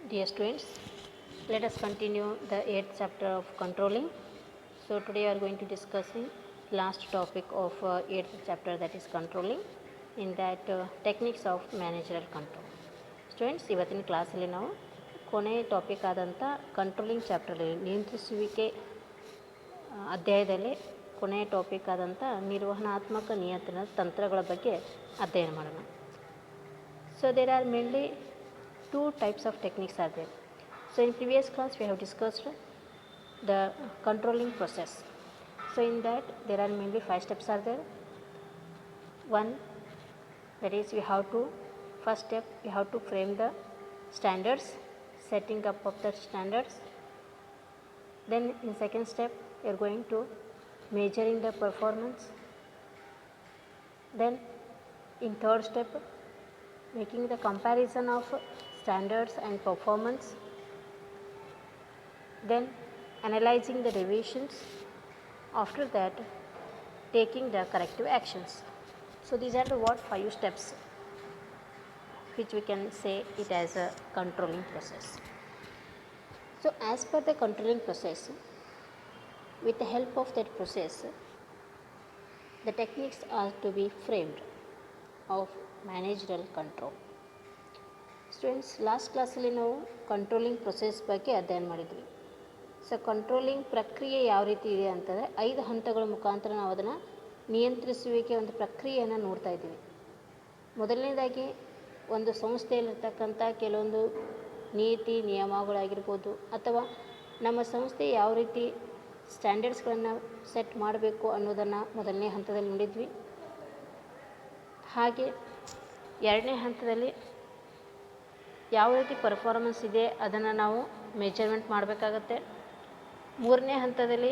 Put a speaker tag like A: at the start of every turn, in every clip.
A: Dear students, let us continue the 8th chapter of controlling. So today we are going to discussing last topic of 8th chapter, that is controlling, in that techniques of managerial control. Students ಇವತ್ತಿನ ಕ್ಲಾಸಲ್ಲಿ ನಾವು ಕೊನೆಯ topic ಆದಂಥ controlling ಚಾಪ್ಟರಲ್ಲಿ ನಿಯಂತ್ರಿಸುವಿಕೆ ಅಧ್ಯಾಯದಲ್ಲಿ ಕೊನೆಯ topic ಆದಂಥ ನಿರ್ವಹಣಾತ್ಮಕ ನಿಯಂತ್ರಣ ತಂತ್ರಗಳ ಬಗ್ಗೆ ಅಧ್ಯಯನ ಮಾಡೋಣ. So there are mainly two types of techniques are there. So in previous class we have discussed the controlling process. So in that there are mainly 5 steps are there. One, that is we have to, first step we have to frame the standards, setting up of the standards. Then in second step we are going to measuring the performance. Then in third step making the comparison of standards and performance. Then analyzing the deviations. After that taking the corrective actions. So these are the 5 steps which we can say it as a controlling process. So as per the controlling process, with the help of that process, the techniques are to be framed of managerial control. Students last ಕ್ಲಾಸಲ್ಲಿ ನಾವು controlling process ಬಗ್ಗೆ ಅಧ್ಯಯನ ಮಾಡಿದ್ವಿ. So controlling ಪ್ರಕ್ರಿಯೆ ಯಾವ ರೀತಿ ಇದೆ ಅಂತಂದರೆ 5 ಹಂತಗಳ ಮುಖಾಂತರ ನಾವು ಅದನ್ನು ನಿಯಂತ್ರಿಸುವಿಕೆ ಒಂದು ಪ್ರಕ್ರಿಯೆಯನ್ನು ನೋಡ್ತಾ ಇದ್ದೀವಿ. ಮೊದಲನೇದಾಗಿ ಒಂದು ಸಂಸ್ಥೆಯಲ್ಲಿರ್ತಕ್ಕಂಥ ಕೆಲವೊಂದು ನೀತಿ ನಿಯಮಗಳಾಗಿರ್ಬೋದು, ಅಥವಾ ನಮ್ಮ ಸಂಸ್ಥೆ ಯಾವ ರೀತಿ ಸ್ಟ್ಯಾಂಡರ್ಡ್ಸ್ಗಳನ್ನು ಸೆಟ್ ಮಾಡಬೇಕು ಅನ್ನೋದನ್ನು ಮೊದಲನೇ ಹಂತದಲ್ಲಿ ನೋಡಿದ್ವಿ. ಹಾಗೆ ಎರಡನೇ ಹಂತದಲ್ಲಿ ಯಾವ ರೀತಿ ಪರ್ಫಾರ್ಮೆನ್ಸ್ ಇದೆ ಅದನ್ನು ನಾವು ಮೆಜರ್ಮೆಂಟ್ ಮಾಡಬೇಕಾಗತ್ತೆ. ಮೂರನೇ ಹಂತದಲ್ಲಿ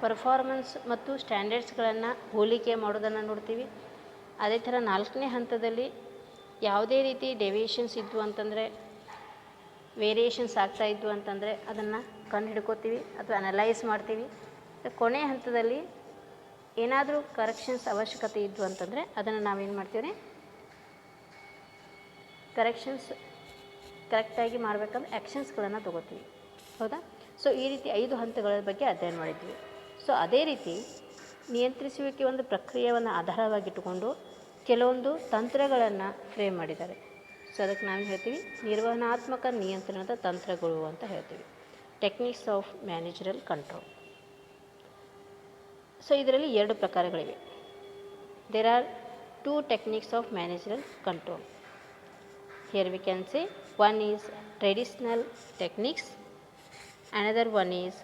A: ಪರ್ಫಾರ್ಮೆನ್ಸ್ ಮತ್ತು ಸ್ಟ್ಯಾಂಡರ್ಡ್ಸ್ಗಳನ್ನು ಹೋಲಿಕೆ ಮಾಡೋದನ್ನು ನೋಡ್ತೀವಿ. ಅದೇ ಥರ ನಾಲ್ಕನೇ ಹಂತದಲ್ಲಿ ಯಾವುದೇ ರೀತಿ ಡೆವಿಯೇಷನ್ಸ್ ಇದ್ವು ಅಂತಂದರೆ, ವೇರಿಯೇಷನ್ಸ್ ಆಗ್ತಾಯಿದ್ವು ಅಂತಂದರೆ ಅದನ್ನು ಕಂಡು ಹಿಡ್ಕೋತೀವಿ ಅಥವಾ ಅನಲೈಸ್ ಮಾಡ್ತೀವಿ. ಕೊನೆಯ ಹಂತದಲ್ಲಿ ಏನಾದರೂ ಕರೆಕ್ಷನ್ಸ್ ಅವಶ್ಯಕತೆ ಇದ್ವು ಅಂತಂದರೆ ಅದನ್ನು ನಾವೇನು ಮಾಡ್ತೀವಿ, ಕರೆಕ್ಷನ್ಸ್ ಕರೆಕ್ಟಾಗಿ ಮಾಡಬೇಕಂದ್ರೆ ಆ್ಯಕ್ಷನ್ಸ್ಗಳನ್ನು ತೊಗೋತೀವಿ. ಹೌದಾ? ಸೊ ಈ ರೀತಿ 5 ಹಂತಗಳ ಬಗ್ಗೆ ಅಧ್ಯಯನ ಮಾಡಿದ್ವಿ. ಸೊ ಅದೇ ರೀತಿ ನಿಯಂತ್ರಿಸುವಿಕೆ ಒಂದು ಪ್ರಕ್ರಿಯೆಯನ್ನು ಆಧಾರವಾಗಿಟ್ಟುಕೊಂಡು ಕೆಲವೊಂದು ತಂತ್ರಗಳನ್ನು ಫ್ರೇಮ್ ಮಾಡಿದ್ದಾರೆ. ಸೊ ಅದಕ್ಕೆ ನಾವು ಹೇಳ್ತೀವಿ ನಿರ್ವಹಣಾತ್ಮಕ ನಿಯಂತ್ರಣದ ತಂತ್ರಗಳು ಅಂತ ಹೇಳ್ತೀವಿ, techniques of managerial control. So ಇದರಲ್ಲಿ 2 ಪ್ರಕಾರಗಳಿವೆ. There are 2 techniques of managerial control. Here we can say one is traditional techniques, another one is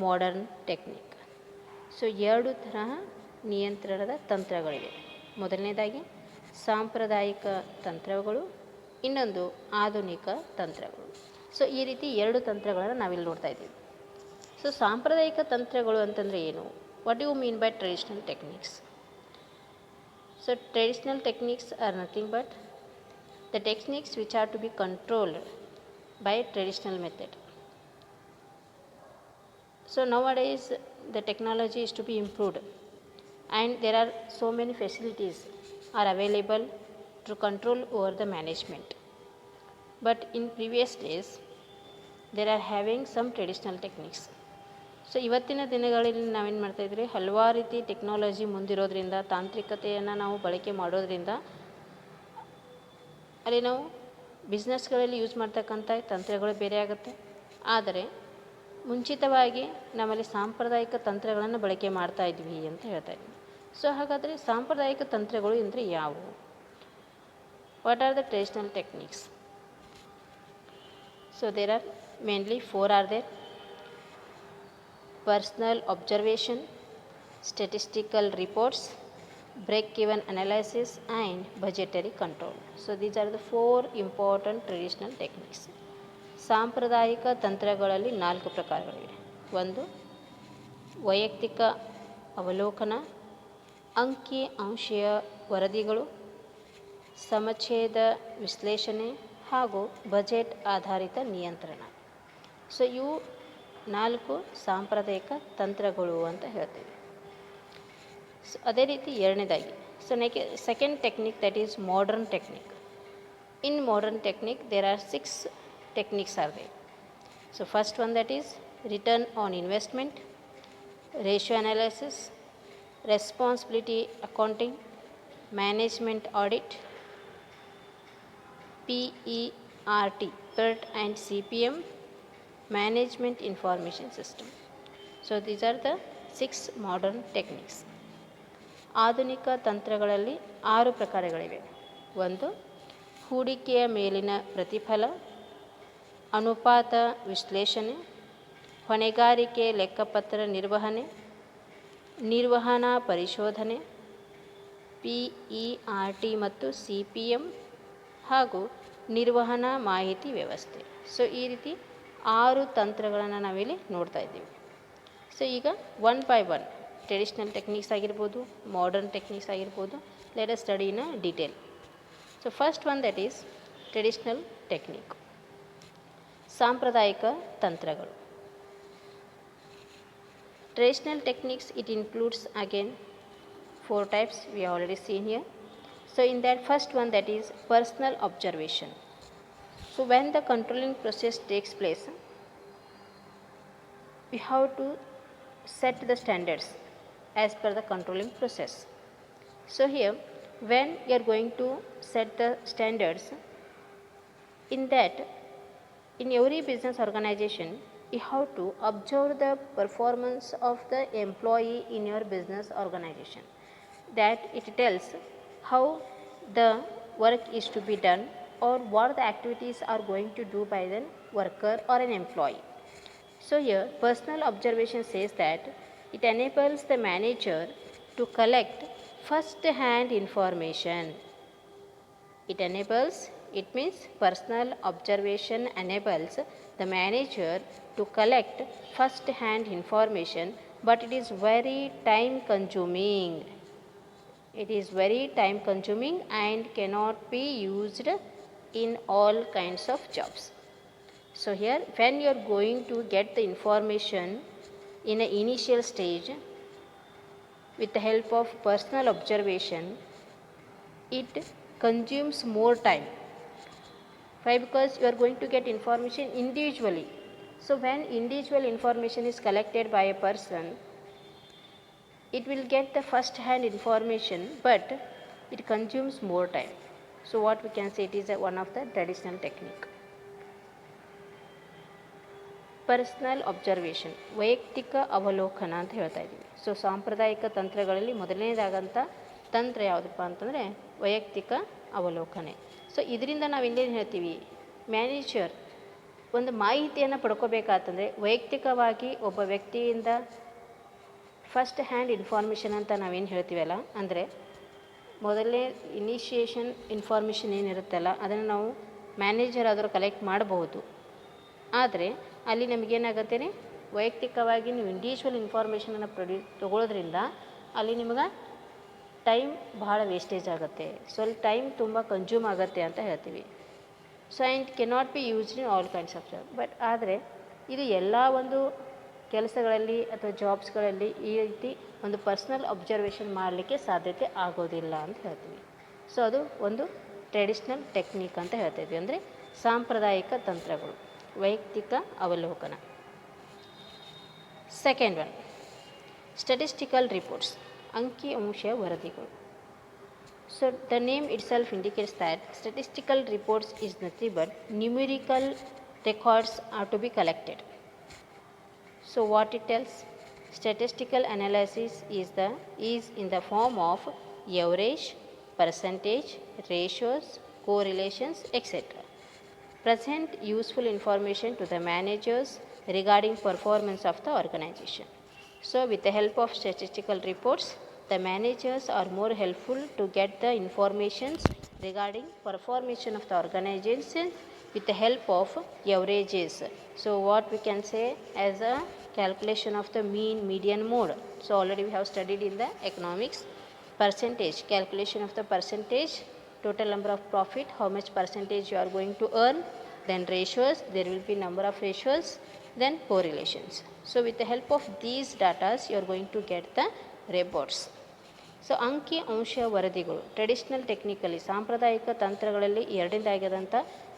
A: modern technique. So 2 ತರಹ ನಿಯಂತ್ರಣದ ತಂತ್ರಗಳಿವೆ. ಮೊದಲನೇದಾಗಿ ಸಾಂಪ್ರದಾಯಿಕ ತಂತ್ರಗಳು, ಇನ್ನೊಂದು ಆಧುನಿಕ ತಂತ್ರಗಳು. ಸೊ ಈ ರೀತಿ 2 ತಂತ್ರಗಳನ್ನು ನಾವಿಲ್ಲಿ ನೋಡ್ತಾ ಇದ್ದೀವಿ. ಸೊ ಸಾಂಪ್ರದಾಯಿಕ ತಂತ್ರಗಳು ಅಂತಂದರೆ ಏನು? What you mean by traditional techniques? So traditional techniques are nothing but the techniques which are to be controlled by traditional method. So nowadays the technology is to be improved and there are so many facilities are available to control over the management. But in previous days there are having some traditional techniques. So ಇವತ್ತಿನ ದಿನಗಳಲ್ಲಿ ನಾವೇನು ಮಾಡ್ತಾಯಿದ್ರಿ, ಹಲವಾರು ರೀತಿ technology ಮುಂದಿರೋದ್ರಿಂದ, ತಾಂತ್ರಿಕತೆಯನ್ನು ನಾವು ಬಳಕೆ ಮಾಡೋದ್ರಿಂದ ಅಲ್ಲಿ ನಾವು ಬಿಸ್ನೆಸ್ಗಳಲ್ಲಿ ಯೂಸ್ ಮಾಡ್ತಕ್ಕಂಥ ತಂತ್ರಗಳು ಬೇರೆ ಆಗುತ್ತೆ. ಆದರೆ ಮುಂಚಿತವಾಗಿ ನಮ್ಮಲ್ಲಿ ಸಾಂಪ್ರದಾಯಿಕ ತಂತ್ರಗಳನ್ನು ಬಳಕೆ ಮಾಡ್ತಾ ಇದ್ವಿ ಅಂತ ಹೇಳ್ತಾ ಇದ್ವಿ. ಸೊ ಹಾಗಾದರೆ ಸಾಂಪ್ರದಾಯಿಕ ತಂತ್ರಗಳು ಅಂದರೆ ಯಾವುವು? What are the traditional techniques? So there are mainly 4 are there. Personal observation, statistical reports, break-even analysis and budgetary control. So these are the 4 important traditional techniques. ಸಾಂಪ್ರದಾಯಿಕ ತಂತ್ರಗಳಲ್ಲಿ 4 ಪ್ರಕಾರಗಳಿವೆ. ಒಂದು ವೈಯಕ್ತಿಕ ಅವಲೋಕನ, ಅಂಕಿ ಅಂಶೀಯ ವರದಿಗಳು, ಸಮಚ್ಛೇದ ವಿಶ್ಲೇಷಣೆ ಹಾಗೂ ಬಜೆಟ್ ಆಧಾರಿತ ನಿಯಂತ್ರಣ. ಸೊ ಇವು 4 ಸಾಂಪ್ರದಾಯಿಕ ತಂತ್ರಗಳು ಅಂತ ಹೇಳ್ತೀವಿ. ಸೊ ಅದೇ ರೀತಿ ಎರಡನೇದಾಗಿ second technique, that is modern technique. In modern technique there are 6 techniques are there. So first one, that is return on investment, ratio analysis, responsibility accounting, management audit, PERT, PERT and CPM, management information system. So these are the 6 modern techniques. ಆಧುನಿಕ ತಂತ್ರಗಳಲ್ಲಿ 6 ಪ್ರಕಾರಗಳಿವೆ. ಒಂದು, ಹೂಡಿಕೆಯ ಮೇಲಿನ ಪ್ರತಿಫಲ, ಅನುಪಾತ ವಿಶ್ಲೇಷಣೆ, ಹೊಣೆಗಾರಿಕೆ ಲೆಕ್ಕಪತ್ರ ನಿರ್ವಹಣೆ, ನಿರ್ವಹಣಾ ಪರಿಶೋಧನೆ, PERT ಮತ್ತು CPM ಹಾಗೂ ನಿರ್ವಹಣಾ ಮಾಹಿತಿ ವ್ಯವಸ್ಥೆ. ಸೊ ಈ ರೀತಿ 6 ತಂತ್ರಗಳನ್ನು ನಾವಿಲ್ಲಿ ನೋಡ್ತಾ ಇದ್ದೀವಿ. ಸೊ ಈಗ one by one traditional techniques ಆಗಿರ್ಬೋದು, ಮಾಡರ್ನ್ ಟೆಕ್ನಿಕ್ಸ್ ಆಗಿರ್ಬೋದು, let us study in a detail. So first one, that is traditional technique, ಸಾಂಪ್ರದಾಯಿಕ ತಂತ್ರಗಳು. Traditional techniques, it includes again 4 types we have already seen here. So in that first one, that is personal observation. So when the controlling process takes place, we have to set the standards as per the controlling process. So here when you are going to set the standards, in that in every business organization you have to observe the performance of the employee in your business organization, that it tells how the work is to be done or what the activities are going to do by the worker or an employee. So here personal observation says that it enables the manager to collect first hand information. It means personal observation enables the manager to collect first hand information, but it is very time consuming. It is very time consuming and cannot be used in all kinds of jobs. So here when you are going to get the information in an initial stage with the help of personal observation, it consumes more time. Why? Because you are going to get information individually. So when individual information is collected by a person, it will get the first hand information, but it consumes more time. So what we can say, it is one of the traditional technique. Personal observation, ವೈಯಕ್ತಿಕ ಅವಲೋಕನ ಅಂತ ಹೇಳ್ತಾ ಇದ್ದೀವಿ. So ಸಾಂಪ್ರದಾಯಿಕ ತಂತ್ರಗಳಲ್ಲಿ ಮೊದಲನೇದಾಗಂಥ ತಂತ್ರ ಯಾವುದಪ್ಪ ಅಂತಂದರೆ ವೈಯಕ್ತಿಕ ಅವಲೋಕನೆ. ಸೊ ಇದರಿಂದ ನಾವು ಇನ್ನೇನು ಹೇಳ್ತೀವಿ, ಮ್ಯಾನೇಜರ್ ಒಂದು ಮಾಹಿತಿಯನ್ನು ಪಡ್ಕೋಬೇಕಾತಂದರೆ ವೈಯಕ್ತಿಕವಾಗಿ ಒಬ್ಬ ವ್ಯಕ್ತಿಯಿಂದ ಫಸ್ಟ್ ಹ್ಯಾಂಡ್ ಇನ್ಫಾರ್ಮೇಷನ್ ಅಂತ ನಾವೇನು ಹೇಳ್ತೀವಲ್ಲ, ಅಂದರೆ ಮೊದಲನೇ ಇನಿಷಿಯೇಷನ್ ಇನ್ಫಾರ್ಮೇಷನ್ ಏನಿರುತ್ತಲ್ಲ ಅದನ್ನು ನಾವು ಮ್ಯಾನೇಜರ್ ಆದರೂ ಕಲೆಕ್ಟ್ ಮಾಡಬಹುದು. ಆದರೆ ಅಲ್ಲಿ ನಮಗೇನಾಗತ್ತೆ, ವೈಯಕ್ತಿಕವಾಗಿ ನೀವು ಇಂಡಿವಿಜುವಲ್ ಇನ್ಫಾರ್ಮೇಷನನ್ನು ತೊಗೊಳೋದ್ರಿಂದ ಅಲ್ಲಿ ನಿಮಗೆ ಟೈಮ್ ಭಾಳ ವೇಸ್ಟೇಜ್ ಆಗುತ್ತೆ. ಸೊ ಅಲ್ಲಿ ಟೈಮ್ ತುಂಬ ಕನ್ಸ್ಯೂಮ್ ಆಗುತ್ತೆ ಅಂತ ಹೇಳ್ತೀವಿ. So and cannot be used in all kinds of job. But ಆದರೆ ಇದು ಎಲ್ಲ ಒಂದು ಕೆಲಸಗಳಲ್ಲಿ ಅಥವಾ ಜಾಬ್ಸ್ಗಳಲ್ಲಿ ಈ ರೀತಿ ಒಂದು ಪರ್ಸ್ನಲ್ ಅಬ್ಸರ್ವೇಷನ್ ಮಾಡಲಿಕ್ಕೆ ಸಾಧ್ಯತೆ ಆಗೋದಿಲ್ಲ ಅಂತ ಹೇಳ್ತೀವಿ. ಸೊ ಅದು ಒಂದು ಟ್ರೆಡಿಷ್ನಲ್ ಟೆಕ್ನಿಕ್ ಅಂತ ಹೇಳ್ತಾಯಿದ್ವಿ, ಅಂದರೆ ಸಾಂಪ್ರದಾಯಿಕ ತಂತ್ರಗಳು, ವೈಯಕ್ತಿಕ ಅವಲೋಕನ. ಸೆಕೆಂಡ್ ಒನ್, ಸ್ಟ್ಯಾಟಿಸ್ಟಿಕಲ್ ರಿಪೋರ್ಟ್ಸ್, ಅಂಕಿ ಅಂಶ ವರದಿಗಳು. So the name itself indicates that statistical reports is nothing but numerical records are to be collected. So what it tells? Statistical analysis is in the form of average, percentage, ratios, correlations, etc. Present useful information to the managers regarding performance of the organization. So with the help of statistical reports, the managers are more helpful to get the informations regarding performance of the organization with the help of averages. So what we can say as a calculation of the mean, median, mode. So already we have studied in the economics. Percentage, calculation of the percentage, total number of profit, how much percentage you are going to earn. Then ratios, there will be number of ratios. Then correlations. So with the help of these data you are going to get the reports. So ಅಂಕಿ ಅಂಶ ವರದಿಗಳು traditional ಟೆಕ್ನಿಕಲ್ಲಿ ಸಾಂಪ್ರದಾಯಿಕ ತಂತ್ರಗಳಲ್ಲಿ ಎರಡನೇದಾಗಿರೋಂಥ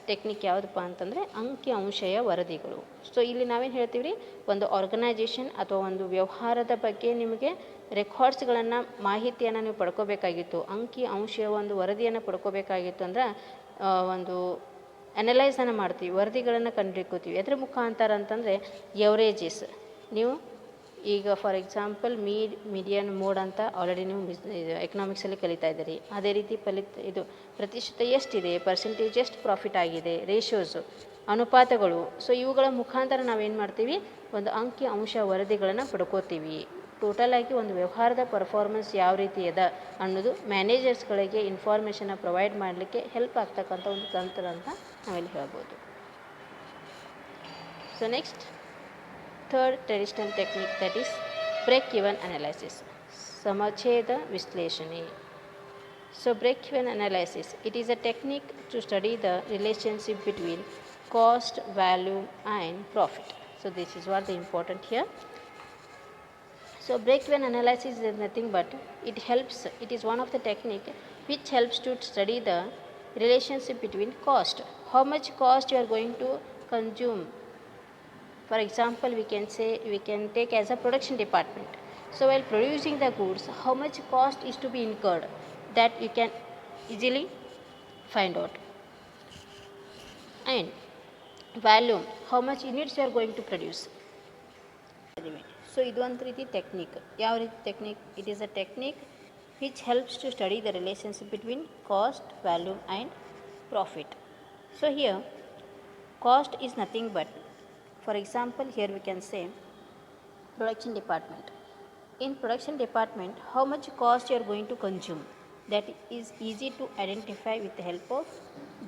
A: technique ಯಾವುದಪ್ಪ ಅಂತಂದರೆ ಅಂಕಿ ಅಂಶಯ ವರದಿಗಳು. So ಇಲ್ಲಿ ನಾವೇನು ಹೇಳ್ತೀವಿ ರೀ, ಒಂದು ಆರ್ಗನೈಜೇಷನ್ ಅಥವಾ ಒಂದು ವ್ಯವಹಾರದ ಬಗ್ಗೆ ನಿಮಗೆ ರೆಕಾರ್ಡ್ಸ್ಗಳನ್ನು ಮಾಹಿತಿಯನ್ನು ನೀವು ಪಡ್ಕೋಬೇಕಾಗಿತ್ತು, ಅಂಕಿ ಅಂಶ ಒಂದು ವರದಿಯನ್ನು ಪಡ್ಕೋಬೇಕಾಗಿತ್ತು ಅಂದ್ರೆ ಒಂದು ಅನಲೈಸನ್ನು ಮಾಡ್ತೀವಿ, ವರದಿಗಳನ್ನು ಕಂಡುಹಿಡ್ಕೋತೀವಿ. ಅದರ ಮುಖಾಂತರ ಅಂತಂದರೆ ಎವರೇಜಸ್, ನೀವು ಈಗ ಫಾರ್ ಎಕ್ಸಾಂಪಲ್ ಮೀಡಿಯನ್ ಮೋಡ್ ಅಂತ ಆಲ್ರೆಡಿ ನೀವು ಎಕನಾಮಿಕ್ಸಲ್ಲಿ ಕಲಿತಾ ಇದ್ದೀರಿ. ಅದೇ ರೀತಿ ಇದು ಪ್ರತಿಶತ ಎಷ್ಟಿದೆ, ಪರ್ಸೆಂಟೇಜ್ ಎಷ್ಟು ಪ್ರಾಫಿಟ್ ಆಗಿದೆ, ರೇಷಿಯೋಸು, ಅನುಪಾತಗಳು. ಸೊ ಇವುಗಳ ಮುಖಾಂತರ ನಾವೇನು ಮಾಡ್ತೀವಿ, ಒಂದು ಅಂಕಿ ಅಂಶ ವರದಿಗಳನ್ನು ಪಡ್ಕೋತೀವಿ. ಟೋಟಲಾಗಿ ಒಂದು ವ್ಯವಹಾರದ ಪರ್ಫಾರ್ಮೆನ್ಸ್ ಯಾವ ರೀತಿ ಇದೆ ಅನ್ನೋದು ಮ್ಯಾನೇಜರ್ಸ್ಗಳಿಗೆ ಇನ್ಫಾರ್ಮೇಷನ್ನ ಪ್ರೊವೈಡ್ ಮಾಡಲಿಕ್ಕೆ ಹೆಲ್ಪ್ ಆಗ್ತಕ್ಕಂಥ ಒಂದು ತಂತ್ರ ಅಂತ ನಾವಿಲ್ಲಿ ಹೇಳ್ಬೋದು. So next third traditional technique, that is break-even analysis, ಸಮಛೇದ ವಿಶ್ಲೇಷಣೆ. So break-even analysis, it is a technique to study the relationship between cost, value and profit. So this is what the important here. So break-even analysis is nothing but it is one of the technique which helps to study the relationship between cost, how much cost you are going to consume. For example, we can take as a production department. So while producing the goods, how much cost is to be incurred, that you can easily find out. And volume, how much units you are going to produce. So ಇದು ಒಂದು ರೀತಿ technique. ಯಾವ ರೀತಿ technique? It is a technique which helps to study the relationship between cost, value and profit. So here cost is nothing but, for example, here we can say production department. In production department, how much cost you are going to consume, that is easy to identify with the help of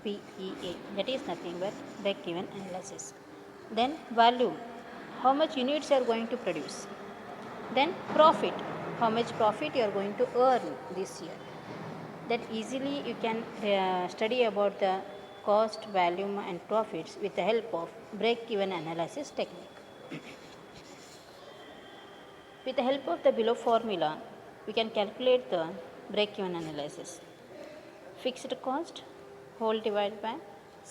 A: BEA, that is nothing but break-even analysis. Then volume, how much units you are going to produce. Then profit, how much profit you are going to earn this year. That easily you can study about the cost, value and profits with the help of break-even analysis technique. With the help of the below formula, we can calculate the break-even analysis. Fixed cost whole divided by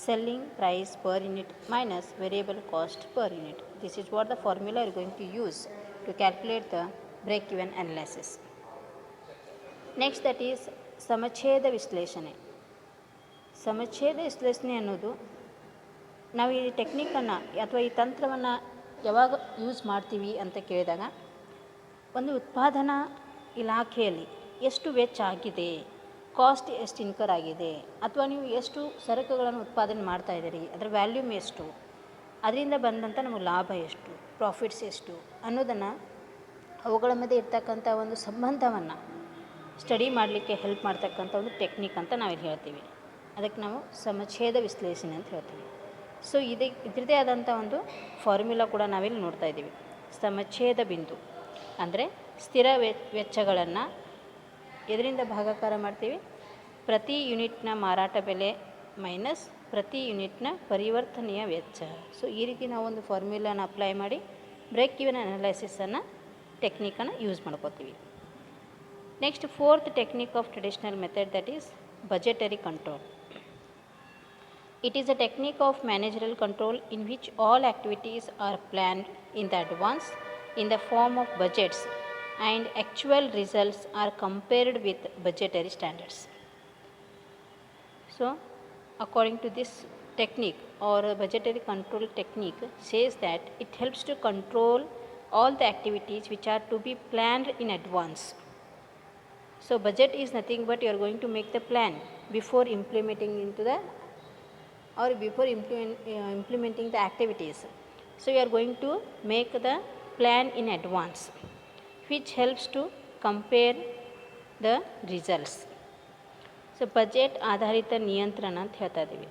A: selling price per unit minus variable cost per unit. This is what the formula you are going to use to calculate the break-even analysis. Next, that is ಸಮಛೇದ ವಿಶ್ಲೇಷಣೆ. ಸಮಛೇದ ವಿಶ್ಲೇಷಣೆ ಅನ್ನೋದು ನಾವು ಈ ಟೆಕ್ನಿಕನ್ನು ಅಥವಾ ಈ ತಂತ್ರವನ್ನು ಯಾವಾಗ use ಮಾಡ್ತೀವಿ ಅಂತ ಕೇಳಿದಾಗ, ಒಂದು ಉತ್ಪಾದನಾ ಇಲಾಖೆಯಲ್ಲಿ ಎಷ್ಟು ವೆಚ್ಚ ಆಗಿದೆ, ಕಾಸ್ಟ್ ಎಷ್ಟು ಇನ್ಕರ್ ಆಗಿದೆ, ಅಥವಾ ನೀವು ಎಷ್ಟು ಸರಕುಗಳನ್ನು ಉತ್ಪಾದನೆ ಮಾಡ್ತಾಯಿದ್ದೀರಿ, ಅದರ ವ್ಯಾಲ್ಯೂಮ್ ಎಷ್ಟು, ಅದರಿಂದ ಬಂದಂಥ ನಮಗೆ ಲಾಭ ಎಷ್ಟು, ಪ್ರಾಫಿಟ್ಸ್ ಎಷ್ಟು ಅನ್ನೋದನ್ನು, ಅವುಗಳ ಮಧ್ಯೆ ಇರ್ತಕ್ಕಂಥ ಒಂದು ಸಂಬಂಧವನ್ನು ಸ್ಟಡಿ ಮಾಡಲಿಕ್ಕೆ ಹೆಲ್ಪ್ ಮಾಡ್ತಕ್ಕಂಥ ಒಂದು ಟೆಕ್ನಿಕ್ ಅಂತ ನಾವಿಲ್ಲಿ ಹೇಳ್ತೀವಿ. ಅದಕ್ಕೆ ನಾವು ಸಮಛೇದ ವಿಶ್ಲೇಷಣೆ ಅಂತ ಹೇಳ್ತೀವಿ. ಸೊ ಇದರದೇ ಆದಂಥ ಒಂದು ಫಾರ್ಮ್ಯುಲಾ ಕೂಡ ನಾವಿಲ್ಲಿ ನೋಡ್ತಾ ಇದ್ದೀವಿ. ಸಮಛೇದ ಬಿಂದು ಅಂದರೆ ಸ್ಥಿರ ವೆಚ್ಚಗಳನ್ನು ಎದರಿಂದ ಭಾಗಾಕಾರ ಮಾಡ್ತೀವಿ, ಪ್ರತಿ ಯೂನಿಟ್ನ ಮಾರಾಟ ಬೆಲೆ ಮೈನಸ್ ಪ್ರತಿ ಯೂನಿಟ್ನ ಪರಿವರ್ತನೆಯ ವೆಚ್ಚ. ಸೊ ಈ ರೀತಿ ನಾವು ಒಂದು ಫಾರ್ಮ್ಯುಲಾನ ಅಪ್ಲೈ ಮಾಡಿ ಬ್ರೇಕ್-ಈವನ್ ಅನಾಲಿಸಿಸನ್ನು ಟೆಕ್ನಿಕನ್ನು ಯೂಸ್ ಮಾಡ್ಕೋತೀವಿ. Next, fourth technique of traditional method, that is budgetary control. It is a technique of managerial control in which all activities are planned in the advance in the form of budgets and actual results are compared with budgetary standards. So according to this technique, or budgetary control technique says that it helps to control all the activities which are to be planned in advance. So budget is nothing but you are going to make the plan before implementing into the, or before implementing the activities. So you are going to make the plan in advance, which helps to compare the results. So budget ಆಧಾರಿತ ನಿಯಂತ್ರಣ ಅಂತ ಹೇಳ್ತಾ ಇದ್ದೀವಿ.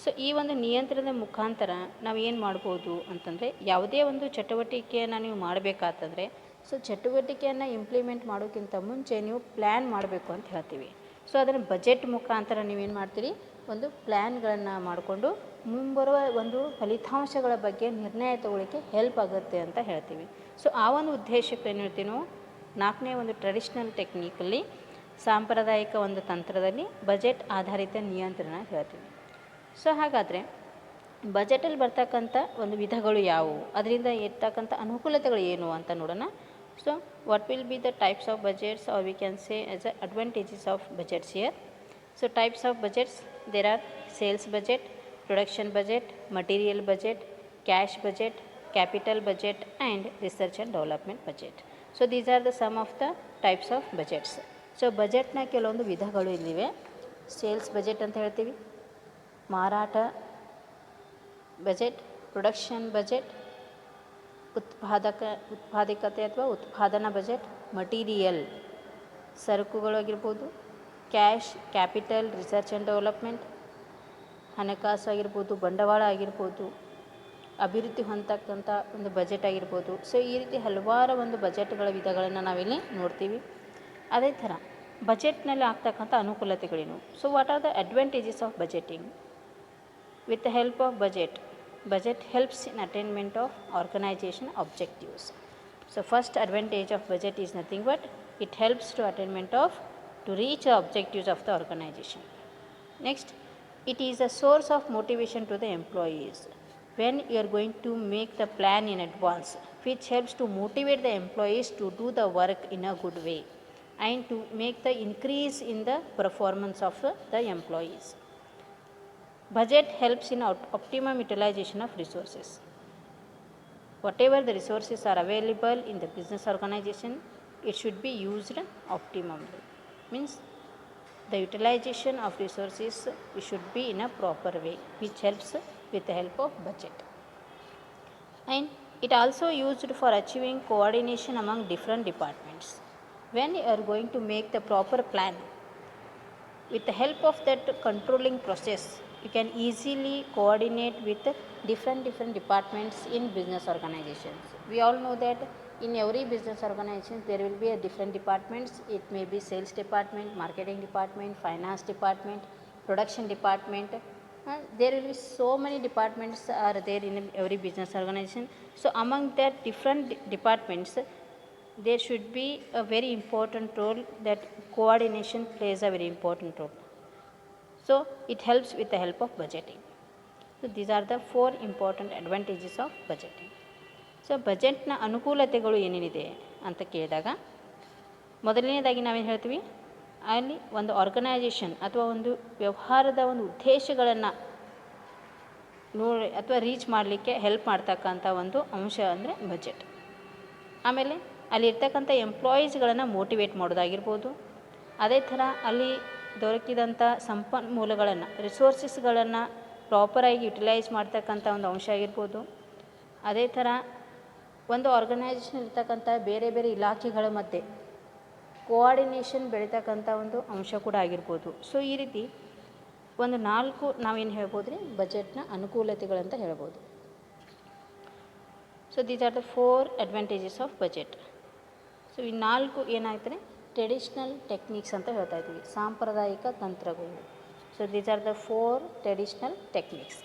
A: So ಈ ಒಂದು ನಿಯಂತ್ರಣದ ಮುಖಾಂತರ ನಾವು ಏನು ಮಾಡ್ಬೋದು ಅಂತಂದರೆ, ಯಾವುದೇ ಒಂದು ಚಟುವಟಿಕೆಯನ್ನು ನೀವು ಮಾಡಬೇಕಾತಂದರೆ, ಸೊ ಚಟುವಟಿಕೆಯನ್ನು ಇಂಪ್ಲಿಮೆಂಟ್ ಮಾಡೋಕ್ಕಿಂತ ಮುಂಚೆ ನೀವು ಪ್ಲ್ಯಾನ್ ಮಾಡಬೇಕು ಅಂತ ಹೇಳ್ತೀವಿ. ಸೊ ಅದನ್ನು ಬಜೆಟ್ ಮುಖಾಂತರ ನೀವೇನು ಮಾಡ್ತೀರಿ, ಒಂದು ಪ್ಲ್ಯಾನ್ಗಳನ್ನು ಮಾಡಿಕೊಂಡು ಮುಂಬರುವ ಒಂದು ಫಲಿತಾಂಶಗಳ ಬಗ್ಗೆ ನಿರ್ಣಯ ತಗೊಳ್ಳಿಕ್ಕೆ ಹೆಲ್ಪ್ ಆಗುತ್ತೆ ಅಂತ ಹೇಳ್ತೀವಿ. ಸೊ ಆ ಒಂದು ಉದ್ದೇಶಕ್ಕೆ ಏನು ಹೇಳ್ತೀವಿ ನಾವು, ನಾಲ್ಕನೇ ಒಂದು ಟ್ರೆಡಿಷ್ನಲ್ ಟೆಕ್ನಿಕಲ್ಲಿ ಸಾಂಪ್ರದಾಯಿಕ ಒಂದು ತಂತ್ರದಲ್ಲಿ ಬಜೆಟ್ ಆಧಾರಿತ ನಿಯಂತ್ರಣ ಹೇಳ್ತೀವಿ. ಸೊ ಹಾಗಾದರೆ ಬಜೆಟಲ್ಲಿ ಬರ್ತಕ್ಕಂಥ ಒಂದು ವಿಧಗಳು ಯಾವುವು, ಅದರಿಂದ ಇರ್ತಕ್ಕಂಥ ಅನುಕೂಲತೆಗಳು ಏನು ಅಂತ ನೋಡೋಣ. So what will be the types of budgets are we can say as a advantages of budgets here. So types of budgets, there are sales budget, production budget, material budget, cash budget, capital budget and research and development budget. So these are the some of the types of budgets. So ಬಜೆಟ್ನ ಕೆಲವೊಂದು ವಿಧಗಳು ಇಲ್ಲಿವೆ. Sales budget ಅಂತ ಹೇಳ್ತೀವಿ, ಮಾರಾಟ budget, production budget, ಉತ್ಪಾದಕತೆ ಅಥವಾ ಉತ್ಪಾದನಾ ಬಜೆಟ್, ಮಟೀರಿಯಲ್ ಸರಕುಗಳು ಆಗಿರ್ಬೋದು, cash capital research and development, ಹಣಕಾಸು ಆಗಿರ್ಬೋದು, ಬಂಡವಾಳ ಆಗಿರ್ಬೋದು, ಅಭಿವೃದ್ಧಿ ಹೊಂದತಕ್ಕಂಥ ಒಂದು ಬಜೆಟ್ ಆಗಿರ್ಬೋದು. ಸೊ ಈ ರೀತಿ ಹಲವಾರು ಒಂದು ಬಜೆಟ್ಗಳ ವಿಧಗಳನ್ನು ನಾವಿಲ್ಲಿ ನೋಡ್ತೀವಿ. ಅದೇ ಥರ ಬಜೆಟ್ನಲ್ಲಿ ಆಗ್ತಕ್ಕಂಥ ಅನುಕೂಲತೆಗಳೇನು. So what are the advantages of budgeting? With the help of budget helps in attainment of organisation objectives. So first advantage of budget is nothing but it helps to attainment of to reach the objectives of the organisation. Next, it is a source of motivation to the employees when you are going to make the plan in advance, which helps to motivate the employees to do the work in a good way and to make the increase in the performance of the employees. Budget helps in optimum utilization of resources. Whatever the resources are available in the business organization, it should be used optimally. Means the utilization of resources should be in a proper way, which helps with the help of budget. And it also used for achieving coordination among different departments. When you are going to make the proper plan, with the help of that controlling process, you can easily coordinate with different departments in business organizations. We all know that in every business organization there will be a different departments. It may be sales department, marketing department, finance department, production department. There will be so many departments are there in every business organization. So among that different departments, there should be a very important role, that coordination plays a very important role. So it helps with the help of budgeting. So these are the 4 important advantages of budgeting. So ಬಜೆಟ್ನ ಅನುಕೂಲತೆಗಳು ಏನೇನಿದೆ ಅಂತ ಕೇಳಿದಾಗ, ಮೊದಲನೇದಾಗಿ ನಾವೇನು ಹೇಳ್ತೀವಿ, ಅಲ್ಲಿ ಒಂದು organisation ಅಥವಾ ಒಂದು ವ್ಯವಹಾರದ ಒಂದು ಉದ್ದೇಶಗಳನ್ನು ನೋಡಿ ಅಥವಾ ರೀಚ್ ಮಾಡಲಿಕ್ಕೆ ಹೆಲ್ಪ್ ಮಾಡ್ತಕ್ಕಂಥ ಒಂದು ಅಂಶ ಅಂದರೆ ಬಜೆಟ್. ಆಮೇಲೆ ಅಲ್ಲಿರ್ತಕ್ಕಂಥ ಎಂಪ್ಲಾಯೀಸ್ಗಳನ್ನು ಮೋಟಿವೇಟ್ ಮಾಡೋದಾಗಿರ್ಬೋದು. ಅದೇ ಥರ ಅಲ್ಲಿ ದೊರಕಿದಂಥ ಸಂಪನ್ಮೂಲಗಳನ್ನು, ರಿಸೋರ್ಸಸ್ಗಳನ್ನು ಪ್ರಾಪರಾಗಿ ಯುಟಿಲೈಸ್ ಮಾಡ್ತಕ್ಕಂಥ ಒಂದು ಅಂಶ ಆಗಿರ್ಬೋದು. ಅದೇ ಥರ ಒಂದು ಆರ್ಗನೈಜೇಷನ್ ಇರ್ತಕ್ಕಂಥ ಬೇರೆ ಬೇರೆ ಇಲಾಖೆಗಳ ಮಧ್ಯೆ ಕೋಆರ್ಡಿನೇಷನ್ ಬೆಳೀತಕ್ಕಂಥ ಒಂದು ಅಂಶ ಕೂಡ ಆಗಿರ್ಬೋದು. ಸೊ ಈ ರೀತಿ ಒಂದು 4 ನಾವೇನು ಹೇಳ್ಬೋದು ರೀ, ಬಜೆಟ್ನ ಅನುಕೂಲತೆಗಳಂತ ಹೇಳ್ಬೋದು. So these are the 4 advantages of budget. So ಈ 4 ಏನಾಯ್ತು ರೀ, ಟ್ರೆಡಿಷ್ನಲ್ ಟೆಕ್ನಿಕ್ಸ್ ಅಂತ ಹೇಳ್ತಾ ಇದ್ದೀವಿ, ಸಾಂಪ್ರದಾಯಿಕ ತಂತ್ರಗಳು. So these are the 4 traditional techniques.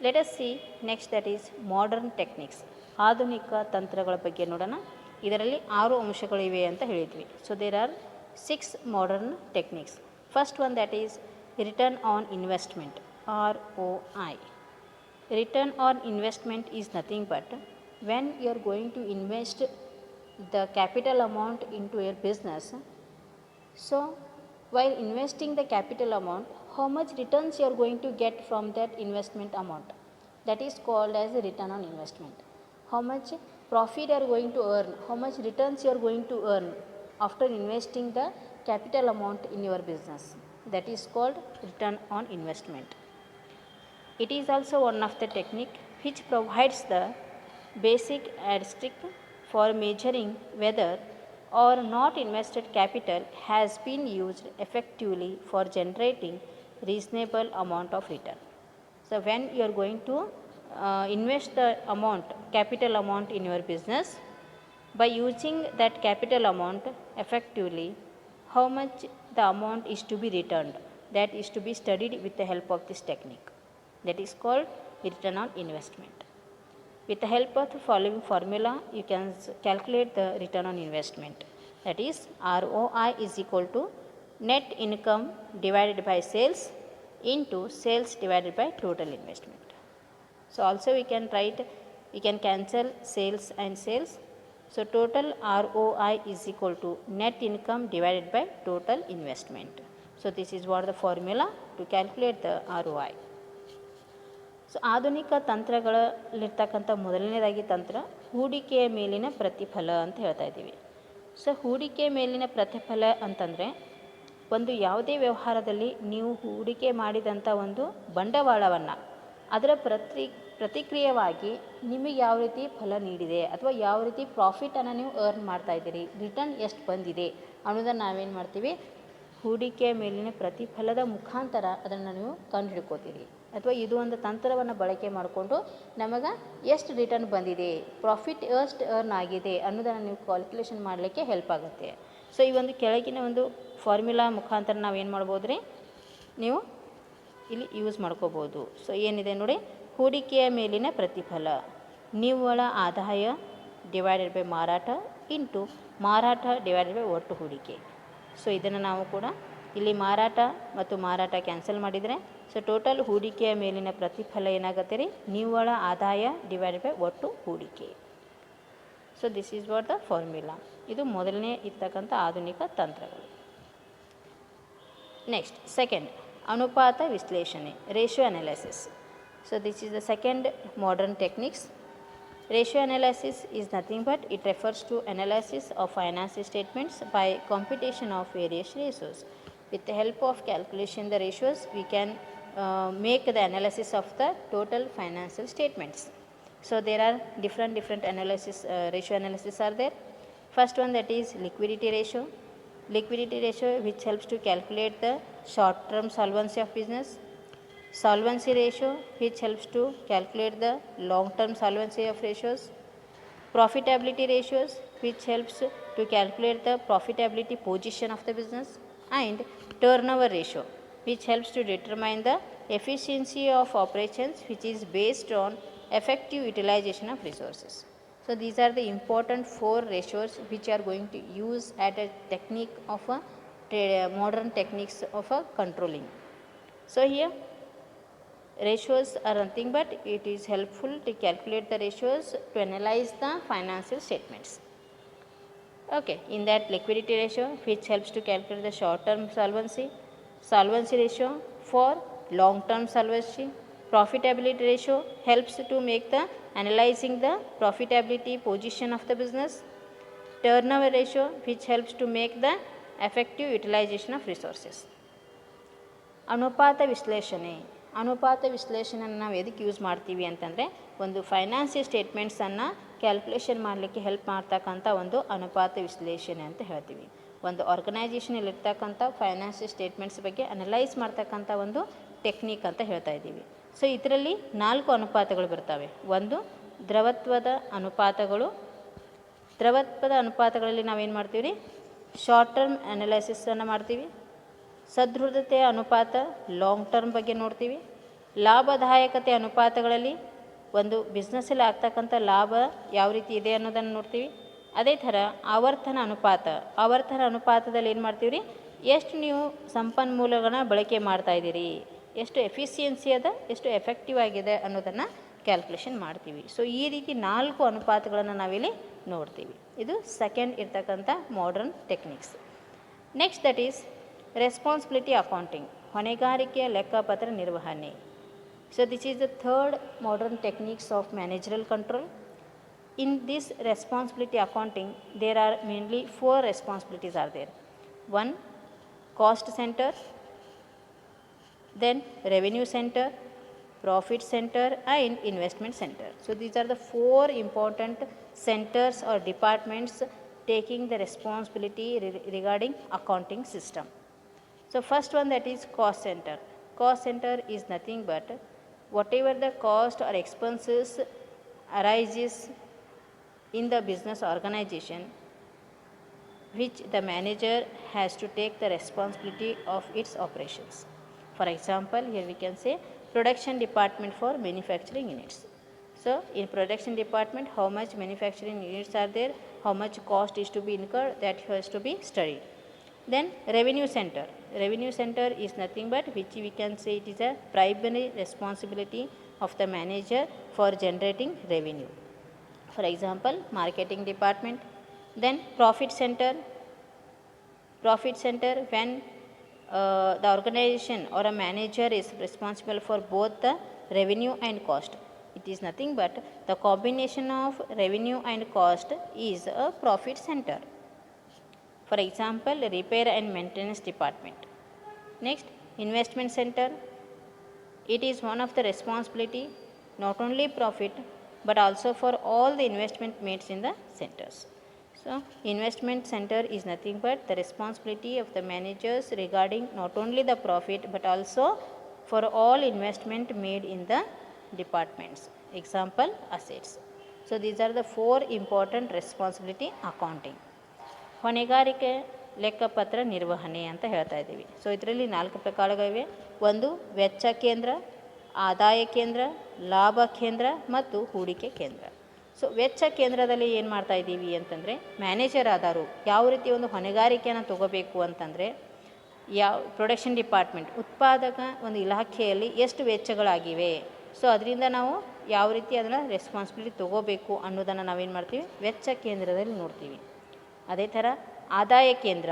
A: Let us see next, that is modern techniques, ಆಧುನಿಕ ತಂತ್ರಗಳ ಬಗ್ಗೆ ನೋಡೋಣ. ಇದರಲ್ಲಿ 6 ಅಂಶಗಳಿವೆ ಅಂತ ಹೇಳಿದ್ವಿ. So there are 6 modern techniques. First one, that is return on investment, ROI. Return on investment is nothing but when you are going to invest the capital amount into your business. So while investing the capital amount, how much returns you are going to get from that investment amount, that is called as a return on investment. How much profit you are going to earn, how much returns you are going to earn after investing the capital amount in your business, that is called return on investment. It is also one of the technique which provides the basic yardstick for measuring whether or not invested capital has been used effectively for generating reasonable amount of return. So when you are going to invest the amount, capital amount in your business, by using that capital amount effectively, how much the amount is to be returned, that is to be studied with the help of this technique. That is called return on investment. With the help of the following formula, you can calculate the return on investment. that is ROI is equal to net income divided by sales into sales divided by total investment. So also we can write, we can cancel sales and sales. So total ROI is equal to net income divided by total investment. So this is what the formula to calculate the ROI. So ಆಧುನಿಕ ತಂತ್ರಗಳಲ್ಲಿರ್ತಕ್ಕಂಥ ಮೊದಲನೇದಾಗಿ ತಂತ್ರ ಹೂಡಿಕೆಯ ಮೇಲಿನ ಪ್ರತಿಫಲ ಅಂತ ಹೇಳ್ತಾ ಇದ್ದೀವಿ. So ಹೂಡಿಕೆ ಮೇಲಿನ ಪ್ರತಿಫಲ ಅಂತಂದರೆ ಒಂದು ಯಾವುದೇ ವ್ಯವಹಾರದಲ್ಲಿ ನೀವು ಹೂಡಿಕೆ ಮಾಡಿದಂಥ ಒಂದು ಬಂಡವಾಳವನ್ನು ಅದರ ಪ್ರತಿಕ್ರಿಯೆಯಾಗಿ ನಿಮಗೆ ಯಾವ ರೀತಿ ಫಲ ನೀಡಿದೆ ಅಥವಾ ಯಾವ ರೀತಿ ಪ್ರಾಫಿಟನ್ನು ನೀವು ಅರ್ನ್ ಮಾಡ್ತಾಯಿದ್ದೀರಿ, ರಿಟರ್ನ್ ಎಷ್ಟು ಬಂದಿದೆ ಅನ್ನೋದನ್ನು ನಾವೇನು ಮಾಡ್ತೀವಿ, ಹೂಡಿಕೆ ಮೇಲಿನ ಪ್ರತಿಫಲದ ಮುಖಾಂತರ ಅದನ್ನು ನೀವು ಕಂಡು ಹಿಡ್ಕೋತೀರಿ. ಅಥವಾ ಇದು ಒಂದು ತಂತ್ರವನ್ನು ಬಳಕೆ ಮಾಡಿಕೊಂಡು ನಮಗೆ ಎಷ್ಟು ರಿಟರ್ನ್ ಬಂದಿದೆ, ಪ್ರಾಫಿಟ್ ಎಷ್ಟು ಅರ್ನ್ ಆಗಿದೆ ಅನ್ನೋದನ್ನು ನೀವು ಕ್ಯಾಲ್ಕುಲೇಷನ್ ಮಾಡಲಿಕ್ಕೆ ಹೆಲ್ಪ್ ಆಗುತ್ತೆ. ಸೊ ಈ ಒಂದು ಕೆಳಗಿನ ಒಂದು ಫಾರ್ಮುಲಾ ಮುಖಾಂತರ ನಾವೇನು ಮಾಡ್ಬೋದು ರೀ, ನೀವು ಇಲ್ಲಿ ಯೂಸ್ ಮಾಡ್ಕೋಬೋದು. ಸೊ ಏನಿದೆ ನೋಡಿ, ಹೂಡಿಕೆಯ ಮೇಲಿನ ಪ್ರತಿಫಲ ನಿವ್ವಳ ಆದಾಯ ಡಿವೈಡೆಡ್ ಬೈ ಮಾರಾಟ ಇಂಟು ಮಾರಾಟ ಡಿವೈಡೆಡ್ ಬೈ ಒಟ್ಟು ಹೂಡಿಕೆ. ಸೊ ಇದನ್ನು ನಾವು ಕೂಡ ಇಲ್ಲಿ ಮಾರಾಟ ಮತ್ತು ಮಾರಾಟ ಕ್ಯಾನ್ಸಲ್ ಮಾಡಿದರೆ ಸೊ ಟೋಟಲ್ ಹೂಡಿಕೆಯ ಮೇಲಿನ ಪ್ರತಿಫಲ ಏನಾಗುತ್ತೆ ರೀ, ನಿವ್ವಳ ಆದಾಯ ಡಿವೈಡೆಡ್ ಬೈ ಒಟ್ಟು ಹೂಡಿಕೆ. So this is what the formula. ಇದು ಮೊದಲನೇ ಇರ್ತಕ್ಕಂಥ ಆಧುನಿಕ ತಂತ್ರಗಳು. ನೆಕ್ಸ್ಟ್ ಸೆಕೆಂಡ್, ಅನುಪಾತ ವಿಶ್ಲೇಷಣೆ, ratio analysis. So this is the second modern techniques. Ratio analysis is nothing but it refers to analysis of financial statements by computation of various ratios. With the help of calculation the ratios, we can make the analysis of the total financial statements. So there are different analysis, ratio analysis are there. First one, that is liquidity ratio. Liquidity ratio which helps to calculate the short term solvency of business. Solvency ratio which helps to calculate the long term solvency of ratios. Profitability ratios which helps to calculate the profitability position of the business. And turnover ratio which helps to determine the efficiency of operations, which is based on effective utilization of resources. So these are the important 4 ratios which are going to use at a technique of a modern techniques of a controlling. So here ratios are nothing but it is helpful to calculate the ratios to analyze the financial statements. Okay, in that liquidity ratio which helps to calculate the short term solvency, solvency ratio for long term solvency, profitability ratio helps to make the analyzing the profitability position of the business, turnover ratio which helps to make the effective utilization of resources. ಅನುಪಾತ ವಿಶ್ಲೇಷಣೆ, ಅನುಪಾತ ವಿಶ್ಲೇಷಣೆಯನ್ನು ನಾವು ಎದಕ್ಕೆ use ಮಾಡ್ತೀವಿ ಅಂತಂದರೆ ಒಂದು financial ಸ್ಟೇಟ್ಮೆಂಟ್ಸನ್ನು calculation ಮಾಡಲಿಕ್ಕೆ ಹೆಲ್ಪ್ ಮಾಡ್ತಕ್ಕಂಥ ಒಂದು ಅನುಪಾತ ವಿಶ್ಲೇಷಣೆ ಅಂತ ಹೇಳ್ತೀವಿ. ಒಂದು ಆರ್ಗನೈಜೇಷನಲ್ಲಿರ್ತಕ್ಕಂಥ ಫೈನಾನ್ಷಿಯಲ್ ಸ್ಟೇಟ್ಮೆಂಟ್ಸ್ ಬಗ್ಗೆ ಅನಲೈಸ್ ಮಾಡ್ತಕ್ಕಂಥ ಒಂದು ಟೆಕ್ನಿಕ್ ಅಂತ ಹೇಳ್ತಾ ಇದ್ದೀವಿ. ಸೊ ಇದರಲ್ಲಿ 4 ಅನುಪಾತಗಳು ಬರ್ತವೆ. ಒಂದು ದ್ರವತ್ವದ ಅನುಪಾತಗಳು. ದ್ರವತ್ವದ ಅನುಪಾತಗಳಲ್ಲಿ ನಾವೇನು ಮಾಡ್ತೀವಿ ರೀ, ಶಾರ್ಟ್ ಟರ್ಮ್ ಅನಲೈಸಿಸನ್ನು ಮಾಡ್ತೀವಿ. ಸದೃಢತೆಯ ಅನುಪಾತ ಲಾಂಗ್ ಟರ್ಮ್ ಬಗ್ಗೆ ನೋಡ್ತೀವಿ. ಲಾಭದಾಯಕತೆ ಅನುಪಾತಗಳಲ್ಲಿ ಒಂದು ಬಿಸ್ನೆಸ್ಸಲ್ಲಿ ಆಗ್ತಕ್ಕಂಥ ಲಾಭ ಯಾವ ರೀತಿ ಇದೆ ಅನ್ನೋದನ್ನು ನೋಡ್ತೀವಿ. ಅದೇ ಥರ ಆವರ್ತನ ಅನುಪಾತ, ಆವರ್ತನ ಅನುಪಾತದಲ್ಲಿ ಏನು ಮಾಡ್ತೀವಿ ರೀ, ಎಷ್ಟು ನೀವು ಸಂಪನ್ಮೂಲಗಳನ್ನ ಬಳಕೆ ಮಾಡ್ತಾಯಿದ್ದೀರಿ, ಎಷ್ಟು ಎಫಿಷಿಯನ್ಸಿ ಅದ, ಎಷ್ಟು ಎಫೆಕ್ಟಿವ್ ಆಗಿದೆ ಅನ್ನೋದನ್ನು ಕ್ಯಾಲ್ಕುಲೇಷನ್ ಮಾಡ್ತೀವಿ. ಸೊ ಈ ರೀತಿ 4 ಅನುಪಾತಗಳನ್ನು ನಾವಿಲ್ಲಿ ನೋಡ್ತೀವಿ. ಇದು ಸೆಕೆಂಡ್ ಇರ್ತಕ್ಕಂಥ modern techniques. Next that is responsibility accounting, ಹೊಣೆಗಾರಿಕೆಯ ಲೆಕ್ಕಪತ್ರ ನಿರ್ವಹಣೆ. So this is the third modern techniques of managerial control. In this responsibility accounting, there are mainly 4 responsibilities are there. 1, cost center, then revenue center, profit center and investment center. So these are the 4 important centers or departments taking the responsibility regarding accounting system. So first one, that is cost center. Cost center is nothing but whatever the cost or expenses arises in the business organization, which the manager has to take the responsibility of its operations. For example, here we can say production department for manufacturing units. So in production department, how much manufacturing units are there, how much cost is to be incurred, that has to be studied. Then revenue center. Revenue center is nothing but, which we can say it is a primary responsibility of the manager for generating revenue. For example, marketing department. Then profit center. Profit center, when the organization or a manager is responsible for both the revenue and cost. It is nothing but the combination of revenue and cost is a profit center. For example, repair and maintenance department. Next, investment center. It is one of the responsibility, not only profit but also for all the investment made in the centers. So investment center is nothing but the responsibility of the managers regarding not only the profit but also for all investment made in the departments. Example, assets. So these are the 4 important responsibility accounting. ಹೊಣೆಗಾರಿಕೆ ಲೆಕ್ಕಪತ್ರ ನಿರ್ವಹಣೆ ಅಂತ ಹೇಳ್ತಾ ಇದ್ದೀವಿ. So ಇದರಲ್ಲಿ 4 ಪ್ರಕಾರಗಳಿವೆ. ಒಂದು ವೆಚ್ಚ ಕೇಂದ್ರ, ಆದಾಯ ಕೇಂದ್ರ, ಲಾಭ ಕೇಂದ್ರ ಮತ್ತು ಹೂಡಿಕೆ ಕೇಂದ್ರ. ಸೊ ವೆಚ್ಚ ಕೇಂದ್ರದಲ್ಲಿ ಏನು ಮಾಡ್ತಾ ಇದ್ದೀವಿ ಅಂತಂದರೆ, ಮ್ಯಾನೇಜರ್ ಆದವರು ಯಾವ ರೀತಿ ಒಂದು ಹೊಣೆಗಾರಿಕೆಯನ್ನು ತಗೋಬೇಕು ಅಂತಂದರೆ, ಯಾವ ಪ್ರೊಡಕ್ಷನ್ ಡಿಪಾರ್ಟ್ಮೆಂಟ್ ಉತ್ಪಾದಕ ಒಂದು ಇಲಾಖೆಯಲ್ಲಿ ಎಷ್ಟು ವೆಚ್ಚಗಳಾಗಿವೆ, ಸೊ ಅದರಿಂದ ನಾವು ಯಾವ ರೀತಿ ಅದನ್ನು ರೆಸ್ಪಾನ್ಸಿಬಿಲಿಟಿ ತೊಗೋಬೇಕು ಅನ್ನೋದನ್ನು ನಾವೇನು ಮಾಡ್ತೀವಿ, ವೆಚ್ಚ ಕೇಂದ್ರದಲ್ಲಿ ನೋಡ್ತೀವಿ. ಅದೇ ಥರ ಆದಾಯ ಕೇಂದ್ರ,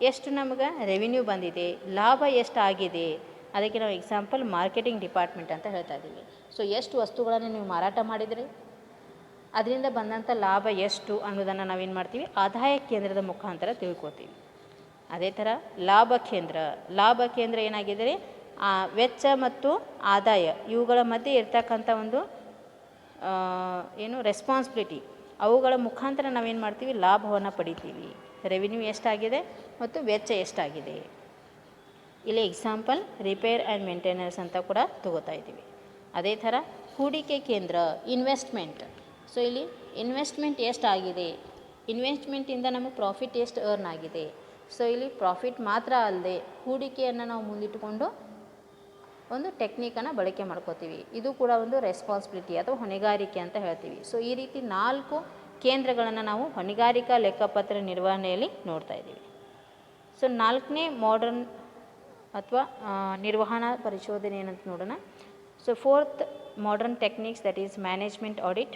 A: ಎಷ್ಟು ನಮಗೆ ರೆವಿನ್ಯೂ ಬಂದಿದೆ, ಲಾಭ ಎಷ್ಟು ಆಗಿದೆ, ಅದಕ್ಕೆ ನಾವು ಎಕ್ಸಾಂಪಲ್ ಮಾರ್ಕೆಟಿಂಗ್ ಡಿಪಾರ್ಟ್ಮೆಂಟ್ ಅಂತ ಹೇಳ್ತಾ ಇದ್ದೀವಿ. ಸೊ ಎಷ್ಟು ವಸ್ತುಗಳನ್ನು ನೀವು ಮಾರಾಟ ಮಾಡಿದರೆ ಅದರಿಂದ ಬಂದಂಥ ಲಾಭ ಎಷ್ಟು ಅನ್ನೋದನ್ನು ನಾವೇನು ಮಾಡ್ತೀವಿ, ಆದಾಯ ಕೇಂದ್ರದ ಮುಖಾಂತರ ತಿಳ್ಕೊತೀವಿ. ಅದೇ ಥರ ಲಾಭ ಕೇಂದ್ರ. ಲಾಭ ಕೇಂದ್ರ ಏನಾಗಿದ್ದರೆ, ಆ ವೆಚ್ಚ ಮತ್ತು ಆದಾಯ ಇವುಗಳ ಮಧ್ಯೆ ಇರ್ತಕ್ಕಂಥ ಒಂದು ರೆಸ್ಪಾನ್ಸಿಬಿಲಿಟಿ, ಅವುಗಳ ಮುಖಾಂತರ ನಾವೇನು ಮಾಡ್ತೀವಿ, ಲಾಭವನ್ನು ಪಡಿತೀವಿ. ರೆವಿನ್ಯೂ ಎಷ್ಟಾಗಿದೆ ಮತ್ತು ವೆಚ್ಚ ಎಷ್ಟಾಗಿದೆ. ಇಲ್ಲಿ ಎಕ್ಸಾಂಪಲ್ ರಿಪೇರ್ ಆ್ಯಂಡ್ ಮೇಂಟೆನೆನ್ಸ್ ಅಂತ ಕೂಡ ತಗೋತಾ ಇದ್ದೀವಿ. ಅದೇ ಥರ ಹೂಡಿಕೆ ಕೇಂದ್ರ, ಇನ್ವೆಸ್ಟ್ಮೆಂಟ್. ಸೊ ಇಲ್ಲಿ ಇನ್ವೆಸ್ಟ್ಮೆಂಟ್ ಎಷ್ಟಾಗಿದೆ, ಇನ್ವೆಸ್ಟ್ಮೆಂಟಿಂದ ನಮಗೆ ಪ್ರಾಫಿಟ್ ಎಷ್ಟು ಅರ್ನ್ ಆಗಿದೆ. ಸೊ ಇಲ್ಲಿ ಪ್ರಾಫಿಟ್ ಮಾತ್ರ ಅಲ್ಲದೆ ಹೂಡಿಕೆಯನ್ನು ನಾವು ಮುಂದಿಟ್ಟುಕೊಂಡು ಒಂದು ಟೆಕ್ನಿಕನ್ನು ಬಳಕೆ ಮಾಡ್ಕೋತೀವಿ. ಇದು ಕೂಡ ಒಂದು ರೆಸ್ಪಾನ್ಸಿಬಿಲಿಟಿ ಅಥವಾ ಹೊಣೆಗಾರಿಕೆ ಅಂತ ಹೇಳ್ತೀವಿ. ಸೊ ಈ ರೀತಿ 4 ಕೇಂದ್ರಗಳನ್ನು ನಾವು ಹೊಣೆಗಾರಿಕಾ ಲೆಕ್ಕಪತ್ರ ನಿರ್ವಹಣೆಯಲ್ಲಿ ನೋಡ್ತಾ ಇದ್ದೀವಿ. ಸೊ 4ನೇ ಮಾಡರ್ನ್ ಅಥವಾ ನಿರ್ವಹಣಾ ಪರಿಶೋಧನೆ ಏನಂತ ನೋಡೋಣ. So 4th modern techniques, that is management audit.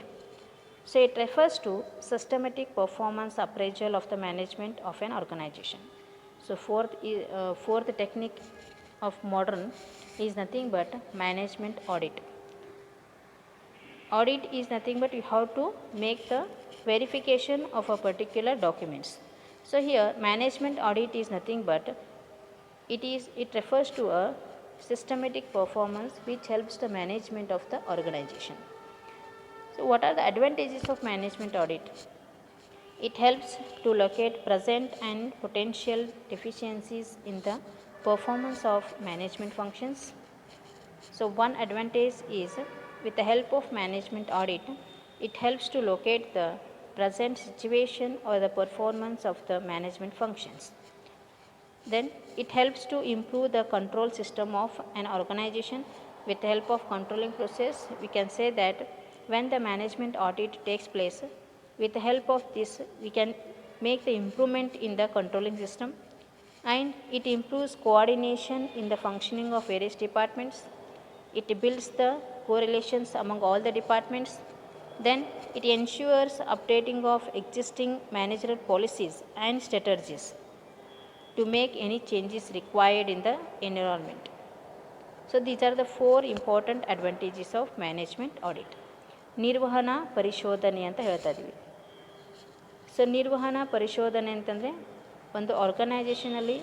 A: So it refers to systematic performance appraisal of the management of an organization. So fourth technique of modern is nothing but management audit. Audit is nothing but you have to make the verification of a particular documents. So here management audit is nothing but it refers to a systematic performance which helps the management of the organization. So what are the advantages of management audit? It helps to locate present and potential deficiencies in the performance of management functions. So one advantage is, with the help of management audit, it helps to locate the present situation or the performance of the management functions. Then it helps to improve the control system of an organization. With the help of controlling process, we can say that when the management audit takes place, with the help of this we can make the improvement in the controlling system, and it improves coordination in the functioning of various departments. It builds the correlations among all the departments. Then it ensures updating of existing managerial policies and strategies to make any changes required in the environment. So these are the 4 important advantages of management audit. ನಿರ್ವಹಣಾ ಪರಿಶೋಧನೆ ಅಂತ ಹೇಳ್ತಾ ಇದ್ದೀವಿ. So ನಿರ್ವಹಣಾ ಪರಿಶೋಧನೆ ಅಂತಂದರೆ ಒಂದು ಆರ್ಗನೈಜೇಷನಲ್ಲಿ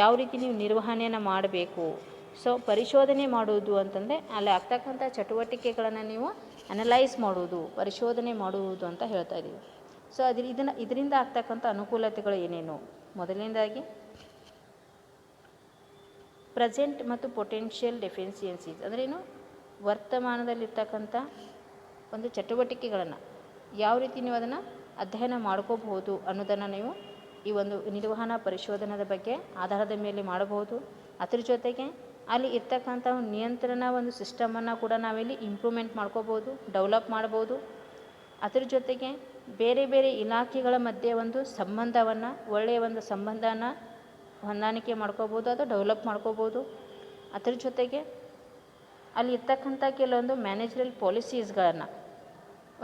A: ಯಾವ ರೀತಿ ನೀವು ನಿರ್ವಹಣೆಯನ್ನು ಮಾಡಬೇಕು. ಸೊ ಪರಿಶೋಧನೆ ಮಾಡುವುದು ಅಂತಂದರೆ ಅಲ್ಲಿ ಆಗ್ತಕ್ಕಂಥ ಚಟುವಟಿಕೆಗಳನ್ನು ನೀವು ಅನಲೈಸ್ ಮಾಡುವುದು, ಪರಿಶೋಧನೆ ಮಾಡುವುದು ಅಂತ ಹೇಳ್ತಾ ಇದ್ದೀವಿ. ಸೊ ಇದರಿಂದ ಆಗ್ತಕ್ಕಂಥ ಅನುಕೂಲತೆಗಳು ಏನೇನು? ಮೊದಲನೇದಾಗಿ ಪ್ರೆಸೆಂಟ್ ಮತ್ತು ಪೊಟೆನ್ಷಿಯಲ್ ಡೆಫಿಷಿಯನ್ಸೀಸ್ ಅಂದ್ರೇನು, ವರ್ತಮಾನದಲ್ಲಿರ್ತಕ್ಕಂಥ ಒಂದು ಚಟುವಟಿಕೆಗಳನ್ನು ಯಾವ ರೀತಿ ನೀವು ಅದನ್ನು ಅಧ್ಯಯನ ಮಾಡ್ಕೋಬಹುದು ಅನ್ನೋದನ್ನು ನೀವು ಈ ಒಂದು ನಿರ್ವಹಣಾ ಪರಿಶೋಧನದ ಬಗ್ಗೆ ಆಧಾರದ ಮೇಲೆ ಮಾಡಬಹುದು. ಅದರ ಜೊತೆಗೆ ಅಲ್ಲಿ ಇರ್ತಕ್ಕಂಥ ನಿಯಂತ್ರಣ ಒಂದು ಸಿಸ್ಟಮನ್ನು ಕೂಡ ನಾವಿಲ್ಲಿ ಇಂಪ್ರೂವ್ಮೆಂಟ್ ಮಾಡ್ಕೋಬೋದು, ಡೆವಲಪ್ ಮಾಡ್ಬೋದು. ಅದ್ರ ಜೊತೆಗೆ ಬೇರೆ ಬೇರೆ ಇಲಾಖೆಗಳ ಮಧ್ಯೆ ಒಂದು ಸಂಬಂಧವನ್ನು, ಒಳ್ಳೆಯ ಒಂದು ಸಂಬಂಧನ ಹೊಂದಾಣಿಕೆ ಮಾಡ್ಕೋಬೋದು ಅಥವಾ ಡೆವಲಪ್ ಮಾಡ್ಕೋಬೋದು. ಅದ್ರ ಜೊತೆಗೆ ಅಲ್ಲಿ ಇರ್ತಕ್ಕಂಥ ಕೆಲವೊಂದು ಮ್ಯಾನೇಜರಲ್ ಪಾಲಿಸೀಸ್ಗಳನ್ನು,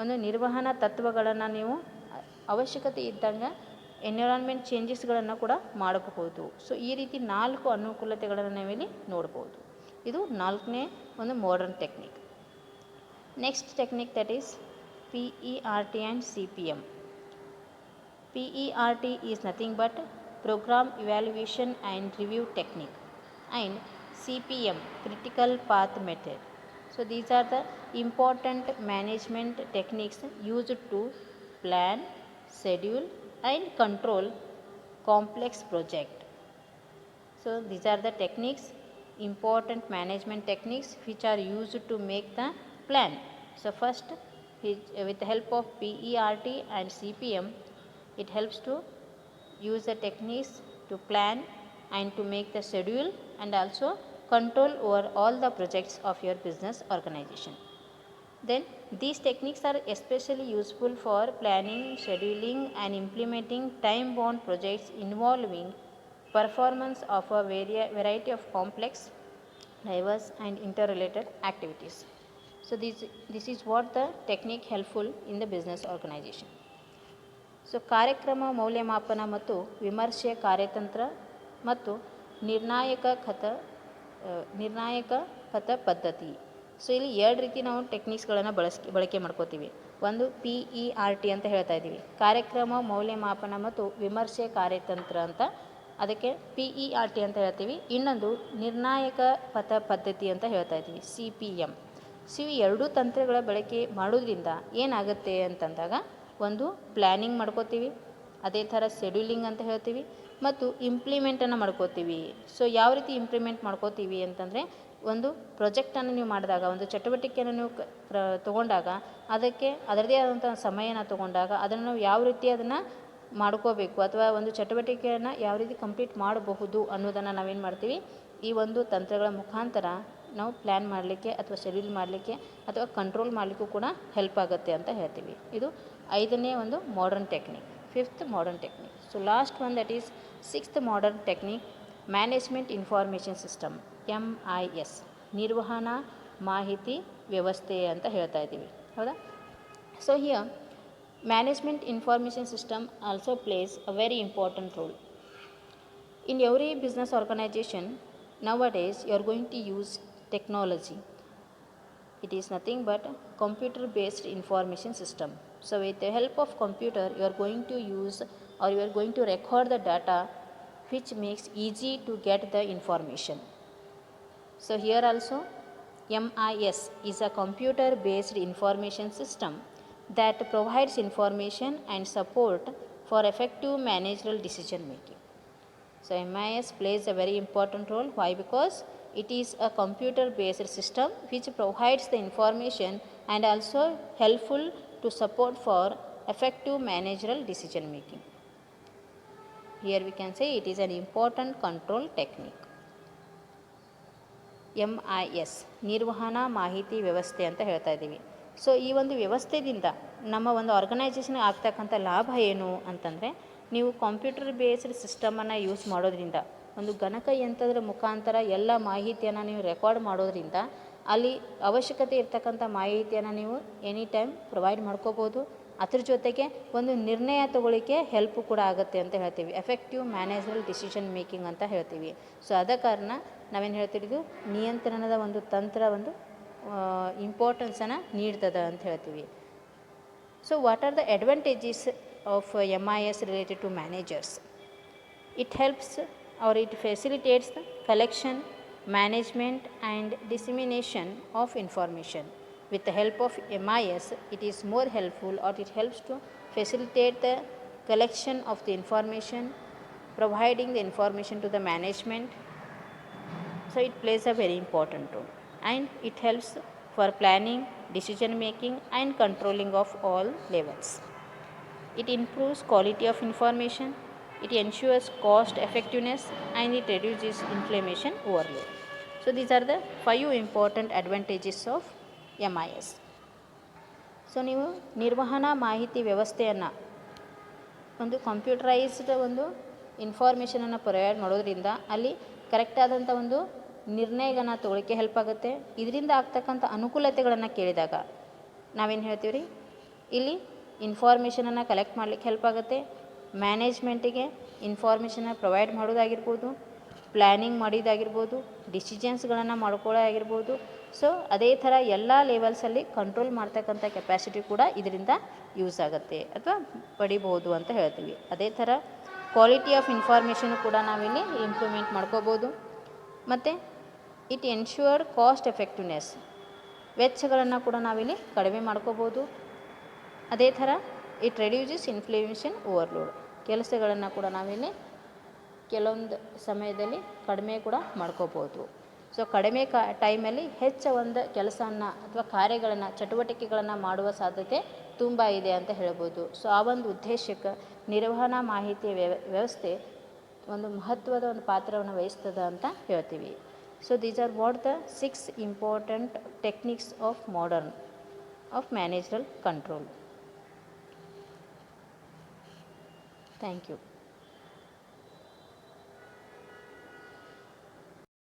A: ಒಂದು ನಿರ್ವಹಣಾ ತತ್ವಗಳನ್ನು ನೀವು ಅವಶ್ಯಕತೆ ಇದ್ದಂಗೆ ಎನ್ವಿರಾನ್ಮೆಂಟ್ ಚೇಂಜಸ್ಗಳನ್ನು ಕೂಡ ಮಾಡಬಹುದು. ಸೊ ಈ ರೀತಿ 4 ಅನುಕೂಲತೆಗಳನ್ನು ನಾವಿಲ್ಲಿ ನೋಡ್ಬೋದು. ಇದು 4ನೇ ಒಂದು modern technique. Next technique that is PERT and CPM. PERT is nothing but Program Evaluation and Review Technique, and CPM, Critical Path Method. So these are the important management techniques used to plan, schedule and control complex project. So these are the techniques, important management techniques which are used to make the plan. So first, with the help of PERT and CPM, it helps to use the techniques to plan and to make the schedule and also control over all the projects of your business organization. Then these techniques are especially useful for planning, scheduling and implementing time-bound projects involving performance of a variety of complex, diverse and interrelated activities. So this is what the technique helpful in the business organization. So ಕಾರ್ಯಕ್ರಮ ಮೌಲ್ಯಮಾಪನ ಮತ್ತು ವಿಮರ್ಶೆ ಕಾರ್ಯತಂತ್ರ ಮತ್ತು ನಿರ್ಣಾಯಕ ಪಥ ಪದ್ಧತಿ. So ಇಲ್ಲಿ 2 ರೀತಿ ನಾವು ಟೆಕ್ನಿಕ್ಸ್ಗಳನ್ನು ಬಳಕೆ ಮಾಡ್ಕೋತೀವಿ. ಒಂದು PERT ಅಂತ ಹೇಳ್ತಾ ಇದ್ದೀವಿ, ಕಾರ್ಯಕ್ರಮ ಮೌಲ್ಯಮಾಪನ ಮತ್ತು ವಿಮರ್ಶೆ ಕಾರ್ಯತಂತ್ರ ಅಂತ, ಅದಕ್ಕೆ PERT ಅಂತ ಹೇಳ್ತೀವಿ. ಇನ್ನೊಂದು ನಿರ್ಣಾಯಕ ಪಥ ಪದ್ಧತಿ ಅಂತ ಹೇಳ್ತಾ ಇದ್ದೀವಿ, CPM. ಸೊ ಈ 2 ತಂತ್ರಗಳ ಬಳಕೆ ಮಾಡೋದ್ರಿಂದ ಏನಾಗುತ್ತೆ ಅಂತಂದಾಗ, ಒಂದು ಪ್ಲ್ಯಾನಿಂಗ್ ಮಾಡ್ಕೋತೀವಿ, ಅದೇ ಥರ ಶೆಡ್ಯೂಲಿಂಗ್ ಅಂತ ಹೇಳ್ತೀವಿ, ಮತ್ತು ಇಂಪ್ಲಿಮೆಂಟನ್ನು ಮಾಡ್ಕೋತೀವಿ. ಸೊ ಯಾವ ರೀತಿ ಇಂಪ್ಲಿಮೆಂಟ್ ಮಾಡ್ಕೋತೀವಿ ಅಂತಂದರೆ, ಒಂದು ಪ್ರಾಜೆಕ್ಟನ್ನು ನೀವು ಮಾಡಿದಾಗ, ಒಂದು ಚಟುವಟಿಕೆಯನ್ನು ನೀವು ತೊಗೊಂಡಾಗ, ಅದಕ್ಕೆ ಅದರದೇ ಆದಂಥ ಸಮಯನ ತೊಗೊಂಡಾಗ ಅದನ್ನು ನಾವು ಯಾವ ರೀತಿ ಅದನ್ನು ಮಾಡ್ಕೋಬೇಕು ಅಥವಾ ಒಂದು ಚಟುವಟಿಕೆಯನ್ನು ಯಾವ ರೀತಿ ಕಂಪ್ಲೀಟ್ ಮಾಡಬಹುದು ಅನ್ನೋದನ್ನು ನಾವೇನು ಮಾಡ್ತೀವಿ, ಈ ಒಂದು ತಂತ್ರಗಳ ಮುಖಾಂತರ ನಾವು ಪ್ಲ್ಯಾನ್ ಮಾಡಲಿಕ್ಕೆ ಅಥವಾ ಶೆಡ್ಯೂಲ್ ಮಾಡಲಿಕ್ಕೆ ಅಥವಾ ಕಂಟ್ರೋಲ್ ಮಾಡಲಿಕ್ಕೂ ಕೂಡ ಹೆಲ್ಪ್ ಆಗುತ್ತೆ ಅಂತ ಹೇಳ್ತೀವಿ. ಇದು 5ನೇ ಒಂದು modern technique, 5th modern technique. So last one that is 6th modern technique, management information system, MIS, ನಿರ್ವಹಣಾ ಮಾಹಿತಿ ವ್ಯವಸ್ಥೆ ಅಂತ ಹೇಳ್ತಾ ಇದ್ದೀವಿ, ಹೌದಾ. So here management information system also place a very important role in every business organization. Nowadays you are going to use technology. It is nothing but computer based information system. So with the help of computer you are going to use, or you are going to record the data, which makes easy to get the information. So here also MIS is a computer based information system that provides information and support for effective managerial decision making. So MIS plays a very important role. Why? Because it is a computer based system which provides the information and also helpful to support for effective managerial decision making. Here we can say it is an important control technique. MIS, ನಿರ್ವಹಣಾ ಮಾಹಿತಿ ವ್ಯವಸ್ಥೆ ಅಂತ ಹೇಳ್ತಾ ಇದ್ದೀವಿ. So ಈ ಒಂದು ವ್ಯವಸ್ಥೆಯಿಂದ ನಮ್ಮ ಒಂದು ಆರ್ಗನೈಜೇಷನ್ ಆಗ್ತಕ್ಕಂಥ ಲಾಭ ಏನು ಅಂತಂದರೆ, ನೀವು ಕಂಪ್ಯೂಟರ್ ಬೇಸ್ಡ್ ಸಿಸ್ಟಮನ್ನು ಯೂಸ್ ಮಾಡೋದ್ರಿಂದ, ಒಂದು ಗಣಕಯಂತ್ರದ ಮುಖಾಂತರ ಎಲ್ಲ ಮಾಹಿತಿಯನ್ನು ನೀವು ರೆಕಾರ್ಡ್ ಮಾಡೋದ್ರಿಂದ, ಅಲ್ಲಿ ಅವಶ್ಯಕತೆ ಇರ್ತಕ್ಕಂಥ ಮಾಹಿತಿಯನ್ನು ನೀವು ಎನಿ ಟೈಮ್ ಪ್ರೊವೈಡ್ ಮಾಡ್ಕೋಬೋದು. ಅದ್ರ ಜೊತೆಗೆ ಒಂದು ನಿರ್ಣಯ ತಗೊಳ್ಳಿಕ್ಕೆ ಹೆಲ್ಪ್ ಕೂಡ ಆಗುತ್ತೆ ಅಂತ ಹೇಳ್ತೀವಿ, ಎಫೆಕ್ಟಿವ್ ಮ್ಯಾನೇಜರಲ್ ಡಿಸಿಷನ್ ಮೇಕಿಂಗ್ ಅಂತ ಹೇಳ್ತೀವಿ. ಸೊ ಆದ ಕಾರಣ ನಾವೇನು ಹೇಳ್ತಿರೋದು, ನಿಯಂತ್ರಣದ ಒಂದು ತಂತ್ರ ಒಂದು ಇಂಪಾರ್ಟೆನ್ಸನ್ನು ನೀಡ್ತದೆ ಅಂತ ಹೇಳ್ತೀವಿ. So what are the advantages of MIS related to managers? It helps, or it facilitates the collection, management and dissemination of information. With the help of MIS, it is more helpful, or it helps to facilitate the collection of the information, providing the information to the management. So it plays a very important role, and it helps for planning, decision making and controlling of all levels. It improves quality of information, it ensures cost effectiveness and it reduces inflammation overload. So these are the 5 important advantages of MIS. So ನೀವು ನಿರ್ವಹಣಾ ಮಾಹಿತಿ ವ್ಯವಸ್ಥೆಯನ್ನು ಒಂದು computerised ಒಂದು ಇನ್ಫಾರ್ಮೇಷನನ್ನು provide ಮಾಡೋದ್ರಿಂದ ಅಲ್ಲಿ ಕರೆಕ್ಟಾದಂಥ ಒಂದು ನಿರ್ಣಯಗಳನ್ನು ತೊಗೊಳಿಕ್ಕೆ ಹೆಲ್ಪ್ ಆಗುತ್ತೆ. ಇದರಿಂದ ಆಗ್ತಕ್ಕಂಥ ಅನುಕೂಲತೆಗಳನ್ನು ಕೇಳಿದಾಗ ನಾವೇನು ಹೇಳ್ತೀವಿ ರೀ, ಇಲ್ಲಿ ಇನ್ಫಾರ್ಮೇಷನನ್ನು ಕಲೆಕ್ಟ್ ಮಾಡಲಿಕ್ಕೆ ಹೆಲ್ಪ್ ಆಗುತ್ತೆ, ಮ್ಯಾನೇಜ್ಮೆಂಟಿಗೆ ಇನ್ಫಾರ್ಮೇಷನ್ನ ಪ್ರೊವೈಡ್ ಮಾಡೋದಾಗಿರ್ಬೋದು, ಪ್ಲ್ಯಾನಿಂಗ್ ಮಾಡೋದಾಗಿರ್ಬೋದು, ಡಿಸಿಷನ್ಸ್ಗಳನ್ನು ಮಾಡ್ಕೊಳ್ಳೋದಾಗಿರ್ಬೋದು. ಸೊ ಅದೇ ಥರ ಎಲ್ಲ ಲೆವೆಲ್ಸಲ್ಲಿ ಕಂಟ್ರೋಲ್ ಮಾಡ್ತಕ್ಕಂಥ ಕೆಪಾಸಿಟಿ ಕೂಡ ಇದರಿಂದ ಯೂಸ್ ಆಗುತ್ತೆ ಅಥವಾ ಪಡಿಬೋದು ಅಂತ ಹೇಳ್ತೀವಿ. ಅದೇ ಥರ ಕ್ವಾಲಿಟಿ ಆಫ್ ಇನ್ಫಾರ್ಮೇಷನ್ ಕೂಡ ನಾವಿಲ್ಲಿ ಇಂಪ್ರೂವ್ಮೆಂಟ್ ಮಾಡ್ಕೋಬೋದು. ಮತ್ತು ಇಟ್ ಎನ್ಶ್ಯೂರ್ ಕಾಸ್ಟ್ ಎಫೆಕ್ಟಿವ್ನೆಸ್, ವೆಚ್ಚಗಳನ್ನು ಕೂಡ ನಾವಿಲ್ಲಿ ಕಡಿಮೆ ಮಾಡ್ಕೋಬೋದು. ಅದೇ ಥರ ಇಟ್ ರೆಡ್ಯೂಸಸ್ ಇನ್ಫ್ಲೇಷನ್ ಓವರ್ಲೋಡ್, ಕೆಲಸಗಳನ್ನು ಕೂಡ ನಾವಿಲ್ಲಿ ಕೆಲವೊಂದು ಸಮಯದಲ್ಲಿ ಕಡಿಮೆ ಕೂಡ ಮಾಡ್ಕೋಬೋದು. ಸೊ ಕಡಿಮೆ ಟೈಮಲ್ಲಿ ಹೆಚ್ಚು ಒಂದು ಕೆಲಸವನ್ನು ಅಥವಾ ಕಾರ್ಯಗಳನ್ನು ಚಟುವಟಿಕೆಗಳನ್ನು ಮಾಡುವ ಸಾಧ್ಯತೆ ತುಂಬ ಇದೆ ಅಂತ ಹೇಳ್ಬೋದು. ಸೊ ಆ ಒಂದು ಉದ್ದೇಶಕ್ಕೆ ನಿರ್ವಹಣಾ ಮಾಹಿತಿ ವ್ಯವಸ್ಥೆ ಒಂದು ಮಹತ್ವದ ಒಂದು ಪಾತ್ರವನ್ನು ವಹಿಸ್ತದೆ ಅಂತ ಹೇಳ್ತೀವಿ. So these are what the 6 important techniques of modern of managerial control. Thank you.